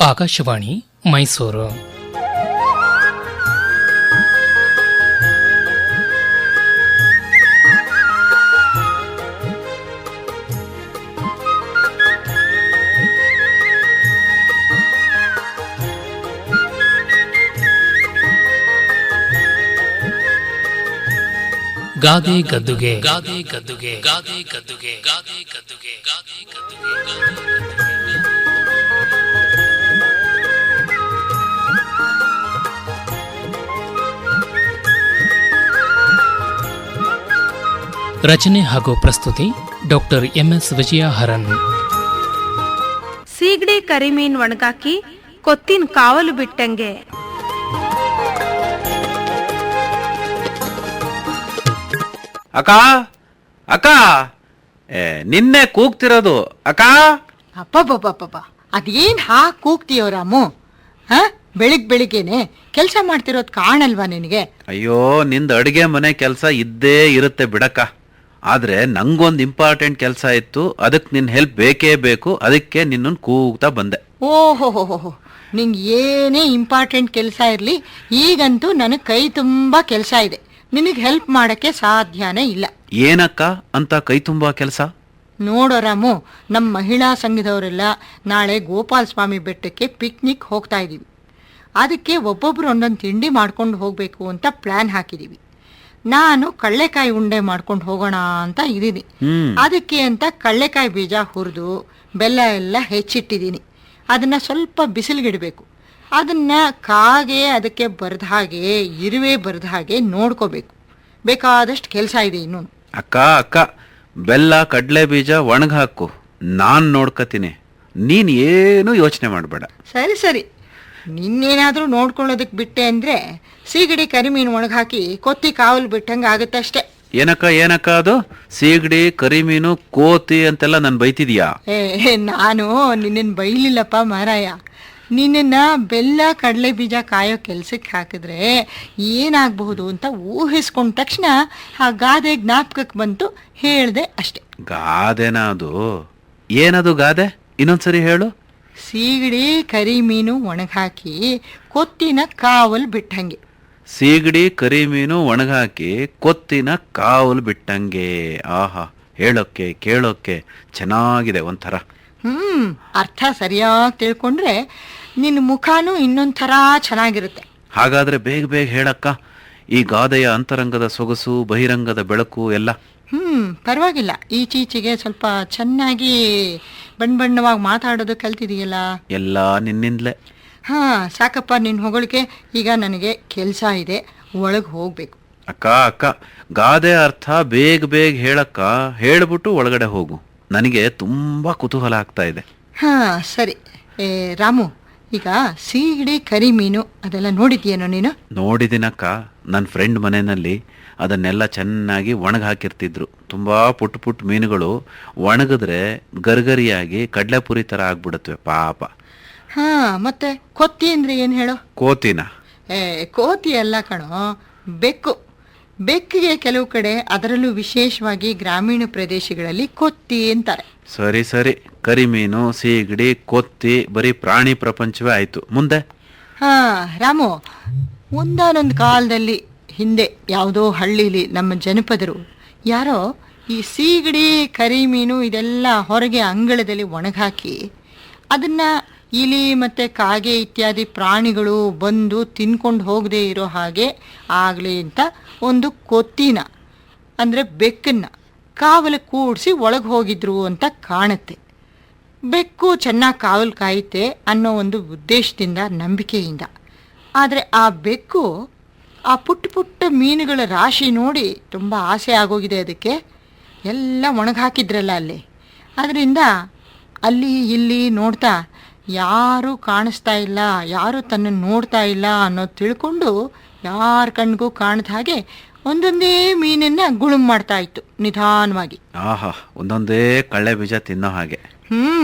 ಆಕಾಶವಾಣಿ ಮೈಸೂರು. ಗಾದೆ ಗದ್ದುಗೆ ಗಾದೆ ಗದ್ದುಗೆ ಗಾದೆ ಗದ್ದುಗೆ ಗಾದೆ ಗದ್ದುಗೆ ಗಾದೆ ಗದ್ದುಗೆ. ರಚನೆ ಹಾಗೂ ಪ್ರಸ್ತುತಿ ಡಾಕ್ಟರ್ ಎಂಎಸ್ ವಿಜಯಹರನ್. ಸೀಗಡಿ ಕರಿಮೀನ್ ಒಣಗಾಕಿ ಕೊತ್ತಿನ ಕಾವಲು ಬಿಟ್ಟಂಗೆ. ಅಕ್ಕ ಅಕ್ಕ, ನಿನ್ನೆ ಕೂಗ್ತಿರೋದು ಅಕ್ಕ. ಅಪ್ಪಬ್ಬಬ್ಬಬ್ಬ, ಅದೇನ್ ಕೂಗ್ತೀಯೋ ರಾಮು? ಬೆಳಿಗ್ಗೆನೆ ಕೆಲಸ ಮಾಡ್ತಿರೋದು ಕಾಣಲ್ವಾ ನಿನಗೆ? ಅಯ್ಯೋ, ನಿಂದ ಅಡುಗೆ ಮನೆ ಕೆಲಸ ಇದ್ದೇ ಇರುತ್ತೆ ಬಿಡಕ್ಕ. ಆದ್ರೆ ನಂಗೊಂದು ಇಂಪಾರ್ಟೆಂಟ್ ಕೆಲಸ ಇತ್ತು, ಅದಕ್ಕೆ ನಿನ್ನ ಹೆಲ್ಪ್ ಬೇಕೇ ಬೇಕು. ಅದಕ್ಕೆ ನಿನ್ನನ್ನು ಕೂಗ್ತಾ ಬಂದೆ. ಓಹೋ, ನಿಂಗೆ ಏನೇ ಇಂಪಾರ್ಟೆಂಟ್ ಕೆಲಸ ಇರಲಿ, ಈಗಂತೂ ನನಗೆ ಕೈ ತುಂಬಾ ಕೆಲಸ ಇದೆ. ನಿನಗೆ ಹೆಲ್ಪ್ ಮಾಡಕ್ಕೆ ಸಾಧ್ಯನೇ ಇಲ್ಲ. ಏನಕ್ಕ ಅಂತ ಕೈ ತುಂಬಾ ಕೆಲಸ? ನೋಡೋ ರಾಮು, ನಮ್ಮ ಮಹಿಳಾ ಸಂಘದವರೆಲ್ಲ ನಾಳೆ ಗೋಪಾಲ ಸ್ವಾಮಿ ಬೆಟ್ಟಕ್ಕೆ ಪಿಕ್ನಿಕ್ ಹೋಗ್ತಾ ಇದ್ದೀವಿ. ಅದಕ್ಕೆ ಒಬ್ಬೊಬ್ರು ಒಂದೊಂದು ತಿಂಡಿ ಮಾಡ್ಕೊಂಡು ಹೋಗಬೇಕು ಅಂತ ಪ್ಲಾನ್ ಹಾಕಿದ್ದೀವಿ. ನಾನು ಕಳ್ಳೆಕಾಯಿ ಉಂಡೆ ಮಾಡ್ಕೊಂಡು ಹೋಗೋಣ ಅಂತ ಇದ್ದೀನಿ. ಅದಕ್ಕೆ ಅಂತ ಕಳ್ಳೆಕಾಯಿ ಬೀಜ ಹುರಿದು ಬೆಲ್ಲ ಎಲ್ಲ ಹೆಚ್ಚಿಟ್ಟಿದ್ದೀನಿ. ಅದನ್ನ ಸ್ವಲ್ಪ ಬಿಸಿಲಿಗಿಡಬೇಕು. ಅದನ್ನ ಕಾಗೆ ಅದಕ್ಕೆ ಬರದ ಹಾಗೆ, ಇರುವೆ ಬರದ ಹಾಗೆ ನೋಡ್ಕೋಬೇಕು. ಬೇಕಾದಷ್ಟು ಕೆಲಸ ಇದೆ ಇನ್ನು. ಅಕ್ಕ, ಬೆಲ್ಲ ಕಡಲೆ ಬೀಜ ಒಣಗ ಹಾಕು, ನಾನ್ ನೋಡ್ಕತೀನಿ. ನೀನ್ ಏನು ಯೋಚನೆ ಮಾಡಬೇಡ. ಸರಿ, ನಿನ್ನೇನಾದ್ರೂ ನೋಡ್ಕೊಳ್ಳೋದಕ್ಕೆ ಬಿಟ್ಟೆ ಅಂದ್ರೆ ಸೀಗಡಿ ಕರಿಮೀನು ಒಣಗಾಕಿ ಕೊತ್ತಿ ಕಾವಲು ಬಿಟ್ಟಂಗ ಆಗುತ್ತಷ್ಟೇ. ಏನಕ್ಕ ಅದು ಸೀಗಡಿ ಕರಿಮೀನು ಕೋತಿ ಅಂತೆಲ್ಲ ನನ್ ಬೈತಿದ್ಯಾ? ನಾನು ನಿನ್ನನ್ನು ಬೈಲಿಲ್ಲಪ್ಪ ಮಾರಾಯ. ನಿನ್ನ ಬೆಲ್ಲ ಕಡಲೆ ಬೀಜ ಕಾಯೋ ಕೆಲ್ಸಕ್ಕೆ ಹಾಕಿದ್ರೆ ಏನಾಗಬಹುದು ಅಂತ ಊಹಿಸ್ಕೊಂಡ ತಕ್ಷಣ ಆ ಗಾದೆ ಜ್ಞಾಪಕಕ್ಕೆ ಬಂತು, ಹೇಳ್ದೆ ಅಷ್ಟೆ. ಗಾದೆನಾ ಅದು? ಏನದು ಗಾದೆ? ಇನ್ನೊಂದ್ಸರಿ ಹೇಳು. ಸೀಗಡಿ ಕರಿಮೀನು ಒಣಗಾಕಿ ಕೊತ್ತಿನ ಕಾವಲು ಬಿಟ್ಟಂಗೆ. ಸೀಗಡಿ ಕರಿಮೀನು ಒಣಗಾಕಿ ಕೊತ್ತಿನ ಕಾವಲು ಬಿಟ್ಟಂಗೆ. ಆಹಾ, ಹೇಳೋಕೆ ಕೇಳೋಕೆ ಚೆನ್ನಾಗಿದೆ ಒಂಥರ. ಅರ್ಥ ಸರಿಯಾಗಿ ತಿಳ್ಕೊಂಡ್ರೆ ನಿನ್ನ ಮುಖನೂ ಇನ್ನೊಂಥರ ಚೆನ್ನಾಗಿರುತ್ತೆ. ಹಾಗಾದ್ರೆ ಬೇಗ ಹೇಳಕ್ಕ. ಈ ಗಾದೆಯ ಅಂತರಂಗದ ಸೊಗಸು, ಬಹಿರಂಗದ ಬೆಳಕು ಎಲ್ಲ. ಪರವಾಗಿಲ್ಲ, ಈಚೀಚೆಗೆ ಸ್ವಲ್ಪ ಚೆನ್ನಾಗಿ ಬಣ್ಣವಾಗಿ ಮಾತಾಡೋದು ಕಲ್ತಿದೀಯಲ್ಲ. ಎಲ್ಲ ನಿನ್ನಿಂದಲೇ. ಸಾಕಪ್ಪ ನಿನ್ನ ಹೊಗಳಿಕೆ. ಈಗ ನನಗೆ ಕೆಲಸ ಇದೆ, ಒಳಗೆ ಹೋಗ್ಬೇಕು. ಅಕ್ಕ, ಗಾದೆ ಅರ್ಥ ಬೇಗ ಹೇಳಕ್ಕ. ಹೇಳ್ಬಿಟ್ಟು ಒಳಗಡೆ ಹೋಗು. ನನಗೆ ತುಂಬಾ ಕುತೂಹಲ ಆಗ್ತಾ ಇದೆ. ಸರಿ. ರಾಮು, ಈಗ ಸೀಗಡಿ ಕರಿಮೀನು ಅದೆಲ್ಲ ನೋಡಿದ್ಯೇನೋ ನೀನು? ನೋಡಿದಿನಕ್ಕ. ನನ್ನ ಫ್ರೆಂಡ್ ಮನೆಯಲ್ಲಿ ಅದನ್ನೆಲ್ಲ ಚೆನ್ನಾಗಿ ಒಣಗ ಹಾಕಿರ್ತಿದ್ರು. ತುಂಬಾ ಪುಟ್ಟ ಮೀನುಗಳು ಒಣಗಿದ್ರೆ ಗರ್ಗರಿಯಾಗಿ ಕಡ್ಲೆಪುರಿ ತರ ಆಗ್ಬಿಡತ್ವೆ ಪಾಪ. ಮತ್ತೆ ಕೊತ್ತಿ ಅಂದ್ರೆ ಏನ್ ಹೇಳೋ? ಕೋತಿನ? ಕೋತಿ ಅಲ್ಲ ಕಣೋ, ಬೆಕ್ಕು. ಬೆಕ್ಕಿಗೆ ಕೆಲವು ಕಡೆ, ಅದರಲ್ಲೂ ವಿಶೇಷವಾಗಿ ಗ್ರಾಮೀಣ ಪ್ರದೇಶಗಳಲ್ಲಿ ಕೊತ್ತಿ ಅಂತಾರೆ. ಸರಿ. ಕರಿಮೀನು, ಸೀಗಡಿ, ಕೊತ್ತಿ ಬರೀ ಪ್ರಾಣಿ ಪ್ರಪಂಚವೇ ಆಯ್ತು. ಮುಂದೆ? ರಾಮು, ಒಂದಾನೊಂದು ಕಾಲದಲ್ಲಿ ಹಿಂದೆ ಯಾವುದೋ ಹಳ್ಳಿಲಿ ನಮ್ಮ ಜನಪದರು ಯಾರೋ ಈ ಸೀಗಡಿ ಕರಿಮೀನು ಇದೆಲ್ಲ ಹೊರಗೆ ಅಂಗಳದಲ್ಲಿ ಒಣಗಾಕಿ ಅದನ್ನ ಇಲಿ ಮತ್ತೆ ಕಾಗೆ ಇತ್ಯಾದಿ ಪ್ರಾಣಿಗಳು ಬಂದು ತಿನ್ಕೊಂಡು ಹೋಗದೆ ಇರೋ ಹಾಗೆ ಆಗಲಿ ಅಂತ ಒಂದು ಕೊತ್ತಿನ ಅಂದರೆ ಬೆಕ್ಕನ್ನ ಕಾವಲು ಕೂಡಿಸಿ ಒಳಗೆ ಹೋಗಿದ್ರು ಅಂತ ಕಾಣುತ್ತೆ. ಬೆಕ್ಕು ಚೆನ್ನಾಗಿ ಕಾವಲು ಕಾಯುತ್ತೆ ಅನ್ನೋ ಒಂದು ಉದ್ದೇಶದಿಂದ, ನಂಬಿಕೆಯಿಂದ. ಆದರೆ ಆ ಬೆಕ್ಕು ಆ ಪುಟ್ಟ ಮೀನುಗಳ ರಾಶಿ ನೋಡಿ ತುಂಬ ಆಸೆ ಆಗೋಗಿದೆ ಅದಕ್ಕೆ. ಎಲ್ಲ ಒಣಗಾಕಿದ್ರಲ್ಲ ಅಲ್ಲಿ, ಅದರಿಂದ ಅಲ್ಲಿ ಇಲ್ಲಿ ನೋಡ್ತಾ ಯಾರೂ ಕಾಣಿಸ್ತಾ ಇಲ್ಲ, ಯಾರೂ ತನ್ನನ್ನು ನೋಡ್ತಾ ಇಲ್ಲ ಅನ್ನೋದು ತಿಳ್ಕೊಂಡು ಯಾರ ಕಣ್ಣಿಗೂ ಕಾಣದ ಹಾಗೆ ಒಂದೊಂದೇ ಮೀನನ್ನ ಗುಳುಂ ಮಾಡ್ತಾ ಇತ್ತು ನಿಧಾನವಾಗಿ. ಆಹಾ, ಒಂದೊಂದೇ ಕಳ್ಳೆ ಬೀಜ ತಿನ್ನೋ ಹಾಗೆ.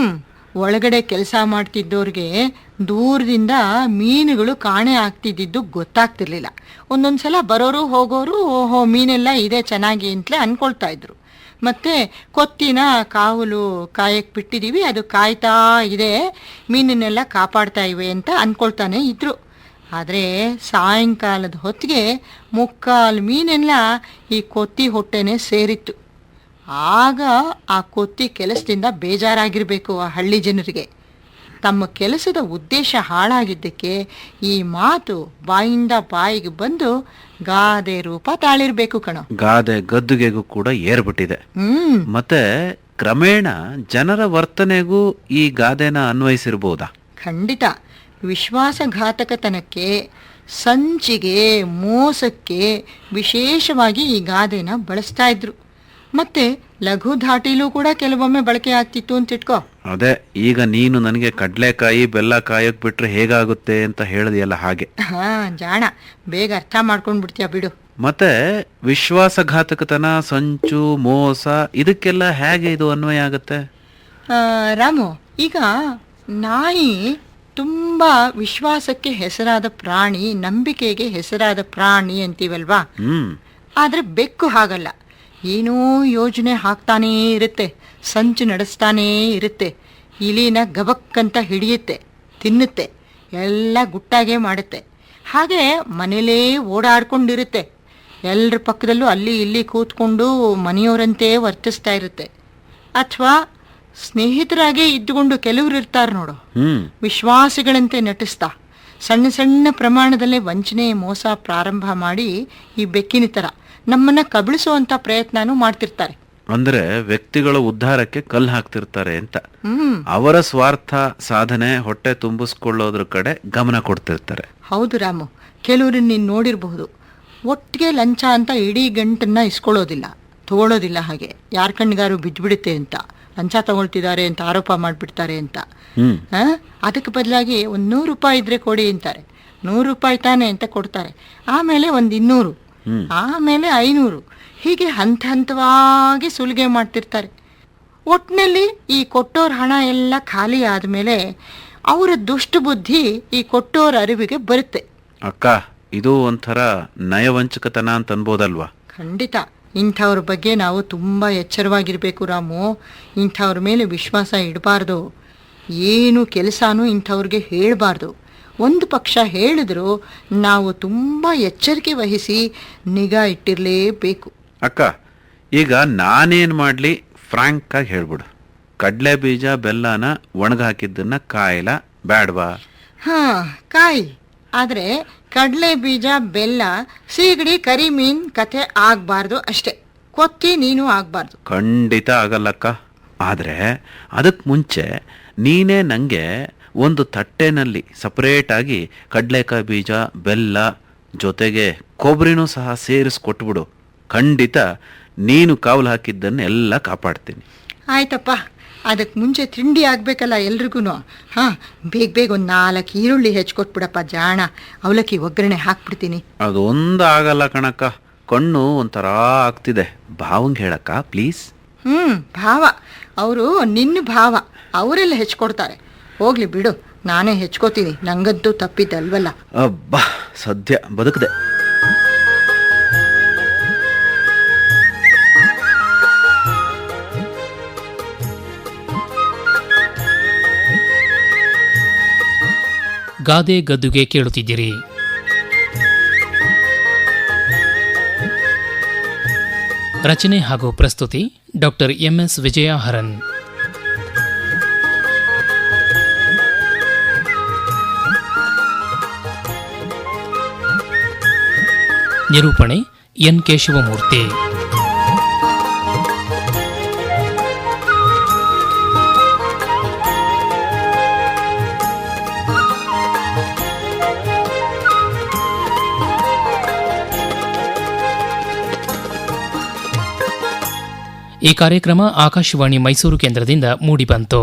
ಒಳಗಡೆ ಕೆಲಸ ಮಾಡ್ತಿದ್ದವ್ರಿಗೆ ದೂರದಿಂದ ಮೀನುಗಳು ಕಾಣೆ ಆಗ್ತಿದ್ದು ಗೊತ್ತಾಗ್ತಿರ್ಲಿಲ್ಲ. ಒಂದೊಂದ್ಸಲ ಬರೋರು ಹೋಗೋರು ಓಹೋ ಮೀನೆಲ್ಲ ಇದೆ ಚೆನ್ನಾಗಿ ಅಂತಲೇ ಅನ್ಕೊಳ್ತಾ ಇದ್ರು. ಮತ್ತು ಕೊತ್ತಿನ ಕಾವಲು ಕಾಯಕ್ಕೆ ಬಿಟ್ಟಿದ್ದೀವಿ, ಅದು ಕಾಯ್ತಾ ಇದೆ, ಮೀನನ್ನೆಲ್ಲ ಕಾಪಾಡ್ತಾ ಇವೆ ಅಂತ ಅಂದ್ಕೊಳ್ತಾನೆ ಇದ್ರು. ಆದರೆ ಸಾಯಂಕಾಲದ ಹೊತ್ತಿಗೆ ಮುಕ್ಕಾಲು ಮೀನೆಲ್ಲ ಈ ಕೊತ್ತಿ ಹೊಟ್ಟೆನೇ ಸೇರಿತ್ತು. ಆಗ ಆ ಕೊತ್ತಿ ಕೆಲಸದಿಂದ ಬೇಜಾರಾಗಿರಬೇಕು ಆ ಹಳ್ಳಿ ಜನರಿಗೆ. ತಮ್ಮ ಕೆಲಸದ ಉದ್ದೇಶ ಹಾಳಾಗಿದ್ದಕ್ಕೆ ಈ ಮಾತು ಬಾಯಿಂದ ಬಾಯಿಗೆ ಬಂದು ಗಾದೆ ರೂಪ ತಾಳಿರ್ಬೇಕು ಕಣೋ. ಗಾದೆ ಗದ್ದುಗೆಗೂ ಕೂಡ ಏರ್ಬಿಟ್ಟಿದೆ. ಮತ್ತೆ ಕ್ರಮೇಣ ಜನರ ವರ್ತನೆಗೂ ಈ ಗಾದೆನ ಅನ್ವಯಿಸಿರ್ಬೋದಾ? ಖಂಡಿತ. ವಿಶ್ವಾಸಘಾತಕತನಕ್ಕೆ, ಸಂಚಿಗೆ, ಮೋಸಕ್ಕೆ ವಿಶೇಷವಾಗಿ ಈ ಗಾದೆನ ಬಳಸ್ತಾ ಇದ್ರು. ಮತ್ತೆ ಲಘು ಧಾಟಿಲೂ ಕೂಡ ಕೆಲವೊಮ್ಮೆ ಬಳಕೆ ಆಗ್ತಿತ್ತು ಅಂತ ಇಟ್ಕೋ. ಅದೇ ಈಗ ನೀನು ನನಗೆ ಕಡ್ಲೆಕಾಯಿ ಬೆಲ್ಲ ಕಾಯಕ್ ಬಿಟ್ರೆ ಹೇಗಾಗುತ್ತೆ ಅಂತ ಹೇಳಿದೆಯಲ್ಲ ಹಾಗೆ. ಹಾ, ಜಾಣ, ಬೇಗ ಅರ್ಥ ಮಾಡ್ಕೊಂಡ್ ಬಿಡ್ತೀಯ ಬಿಡು. ಮತ್ತೆ ವಿಶ್ವಾಸಘಾತಕತನ, ಸಂಚು, ಮೋಸ ಇದಕ್ಕೆಲ್ಲ ಹೇಗೆ ಇದು ಅನ್ವಯ ಆಗುತ್ತೆ? ರಾಮು, ಈಗ ನಾಯಿ ತುಂಬ ವಿಶ್ವಾಸಕ್ಕೆ ಹೆಸರಾದ ಪ್ರಾಣಿ, ನಂಬಿಕೆಗೆ ಹೆಸರಾದ ಪ್ರಾಣಿ ಅಂತೀವಲ್ವಾ. ಆದರೆ ಬೆಕ್ಕು ಹಾಗಲ್ಲ. ಏನೋ ಯೋಜನೆ ಹಾಕ್ತಾನೇ ಇರುತ್ತೆ, ಸಂಚು ನಡೆಸ್ತಾನೇ ಇರುತ್ತೆ, ಇಲಿನ ಗಬಕ್ಕಂತ ಹಿಡಿಯುತ್ತೆ, ತಿನ್ನುತ್ತೆ, ಎಲ್ಲ ಗುಟ್ಟಾಗೆ ಮಾಡುತ್ತೆ. ಹಾಗೆ ಮನೇಲೇ ಓಡಾಡ್ಕೊಂಡಿರುತ್ತೆ, ಎಲ್ಲರ ಪಕ್ಕದಲ್ಲೂ ಅಲ್ಲಿ ಇಲ್ಲಿ ಕೂತ್ಕೊಂಡು ಮನೆಯವರಂತೆ ವರ್ತಿಸ್ತಾ ಇರುತ್ತೆ. ಅಥವಾ ಸ್ನೇಹಿತರಾಗೇ ಇದ್ದುಕೊಂಡು ಕೆಲವರು ಇರ್ತಾರೆ ನೋಡು, ವಿಶ್ವಾಸಿಗಳಂತೆ ನಟಿಸ್ತಾ ಸಣ್ಣ ಸಣ್ಣ ಪ್ರಮಾಣದಲ್ಲೇ ವಂಚನೆ, ಮೋಸ ಪ್ರಾರಂಭ ಮಾಡಿ ಈ ಬೆಕ್ಕಿನ ಥರ ನಮ್ಮನ್ನ ಕಬಳಿಸುವಂತ ಪ್ರಯತ್ನನೂ ಮಾಡ್ತಿರ್ತಾರೆ. ಅಂದ್ರೆ ವ್ಯಕ್ತಿಗಳ ಉದ್ಧಾರಕ್ಕೆ ಕಲ್ಲು ಹಾಕ್ತಿರ್ತಾರೆ ಅಂತ. ಅವರ ಸ್ವಾರ್ಥ ಸಾಧನೆ, ಹೊಟ್ಟೆ ತುಂಬಿಸ್ಕೊಳ್ಳೋದ್ರ ಕಡೆ ಗಮನ ಕೊಡ್ತಿರ್ತಾರೆ. ಹೌದು ರಾಮು, ಕೆಲವ್ರನ್ನ ನೀನು ನೋಡಿರಬಹುದು, ಒಟ್ಟಿಗೆ ಲಂಚ ಅಂತ ಇಡೀ ಗಂಟನ್ನ ಇಸ್ಕೊಳ್ಳೋದಿಲ್ಲ, ತಗೊಳ್ಳೋದಿಲ್ಲ. ಹಾಗೆ ಯಾರ ಕಣ್ಣಿಗಾರು ಬಿದ್ದುಬಿಡುತ್ತೆ ಅಂತ ಲಂಚ ತಗೊಳ್ತಿದ್ದಾರೆ ಅಂತ ಆರೋಪ ಮಾಡಿಬಿಡ್ತಾರೆ ಅಂತ. ಅದಕ್ಕೆ ಬದಲಾಗಿ ಒಂದು 100 ರೂಪಾಯಿ ಇದ್ರೆ ಕೊಡಿ ಅಂತಾರೆ. 100 ರೂಪಾಯಿ ತಾನೆ ಅಂತ ಕೊಡ್ತಾರೆ. ಆಮೇಲೆ ಒಂದು 200, ಆಮೇಲೆ 500, ಹೀಗೆ ಹಂತ ಹಂತವಾಗಿ ಸುಲಿಗೆ ಮಾಡ್ತಿರ್ತಾರೆ. ಒಟ್ಟಿನಲ್ಲಿ ಈ ಕೊಟ್ಟೋರ ಹಣ ಎಲ್ಲ ಖಾಲಿ ಆದಮೇಲೆ ಅವರ ದುಷ್ಟ ಬುದ್ಧಿ ಈ ಕೊಟ್ಟೋರ ಅರಿವಿಗೆ ಬರುತ್ತೆ. ಅಕ್ಕ, ಇದು ಒಂಥರ ನಯವಂಚಕತನ ಅಂತ ಅನ್ಬೋದಲ್ವಾ? ಖಂಡಿತ. ಇಂಥವ್ರ ಬಗ್ಗೆ ನಾವು ತುಂಬ ಎಚ್ಚರವಾಗಿರಬೇಕು ರಾಮು. ಇಂಥವ್ರ ಮೇಲೆ ವಿಶ್ವಾಸ ಇಡಬಾರ್ದು. ಏನು ಕೆಲಸನೂ ಇಂಥವ್ರಿಗೆ ಹೇಳಬಾರ್ದು. ಒಂದು ಪಕ್ಷ ಹೇಳಿದ್ರು ನಾವು ತುಂಬ ಎಚ್ಚರಿಕೆ ವಹಿಸಿ ನಿಗಾ ಇಟ್ಟಿರಲೇಬೇಕು. ಅಕ್ಕ, ಈಗ ನಾನೇನು ಮಾಡಲಿ ಫ್ರಾಂಕ್ ಆಗಿ ಹೇಳ್ಬಿಡು. ಕಡಲೆ ಬೀಜ ಬೆಲ್ಲನ ಒಣಗ ಹಾಕಿದ್ದನ್ನ ಕಾಯಿಲ ಬ್ಯಾಡ್ವಾ? ಕಾಯಿ. ಆದರೆ ಕಡಲೆ ಬೀಜ ಬೆಲ್ಲ, ಸೀಗಡಿ, ಕರಿಮೀನ್ ಕಥೆ ಆಗಬಾರ್ದು ಅಷ್ಟೇ. ಕೊತ್ತಿ ನೀನು ಆಗಬಾರ್ದು. ಖಂಡಿತ ಆಗಲ್ಲಕ್ಕ. ಆದರೆ ಅದಕ್ಕೆ ಮುಂಚೆ ನೀನೇ ನನಗೆ ಒಂದು ತಟ್ಟೆನಲ್ಲಿ ಸಪ್ರೇಟಾಗಿ ಕಡಲೆಕಾಯಿ ಬೀಜ, ಬೆಲ್ಲ ಜೊತೆಗೆ ಕೊಬ್ಬರಿನೂ ಸಹ ಸೇರಿಸ್ಕೊಟ್ಬಿಡು. ಖಂಡಿತ ನೀನು ಕಾವಲು ಹಾಕಿದ್ದನ್ನೆಲ್ಲ ಕಾಪಾಡ್ತೀನಿ. ಆಯ್ತಪ್ಪ. ಅದಕ್ಕೆ ಮುಂಚೆ ತಿಂಡಿ ಆಗಬೇಕಲ್ಲ ಎಲ್ರಿಗೂ. ಬೇಗ ಬೇಗ ಒಂದು 4 ಈರುಳ್ಳಿ ಹೆಚ್ಚಿಕೊಟ್ಬಿಡಪ್ಪ ಜಾಣ. ಅವಲಕ್ಕಿ ಒಗ್ಗರಣೆ ಹಾಕ್ಬಿಡ್ತೀನಿ. ಅದೊಂದು ಆಗಲ್ಲ ಕಣಕ್ಕ, ಕಣ್ಣು ಒಂಥರ ಆಗ್ತಿದೆ. ಭಾವಂಗೆ ಹೇಳಕ್ಕ ಪ್ಲೀಸ್. ಭಾವ, ಅವರು ನಿನ್ನ ಭಾವ, ಅವರೆಲ್ಲ ಹೆಚ್ಚಿಕೊಡ್ತಾರೆ. ಹೋಗ್ಲಿ ಬಿಡು, ನಾನೇ ಹೆಚ್ಕೋತೀನಿ. ನಂಗಂತೂ ತಪ್ಪಿದ್ದಲ್ವಲ್ಲ. ಅಬ್ಬಾ, ಸದ್ಯ ಬದುಕದೆ. ಗಾದೆ ಗದ್ದುಗೆ ಕೇಳುತ್ತಿದ್ದೀರಿ. ರಚನೆ ಹಾಗೂ ಪ್ರಸ್ತುತಿ ಡಾಕ್ಟರ್ MS ವಿಜಯ ಹರನ್. ನಿರೂಪಣೆ N ಕೇಶವಮೂರ್ತಿ. ಈ ಕಾರ್ಯಕ್ರಮ ಆಕಾಶವಾಣಿ ಮೈಸೂರು ಕೇಂದ್ರದಿಂದ ಮೂಡಿಬಂತು.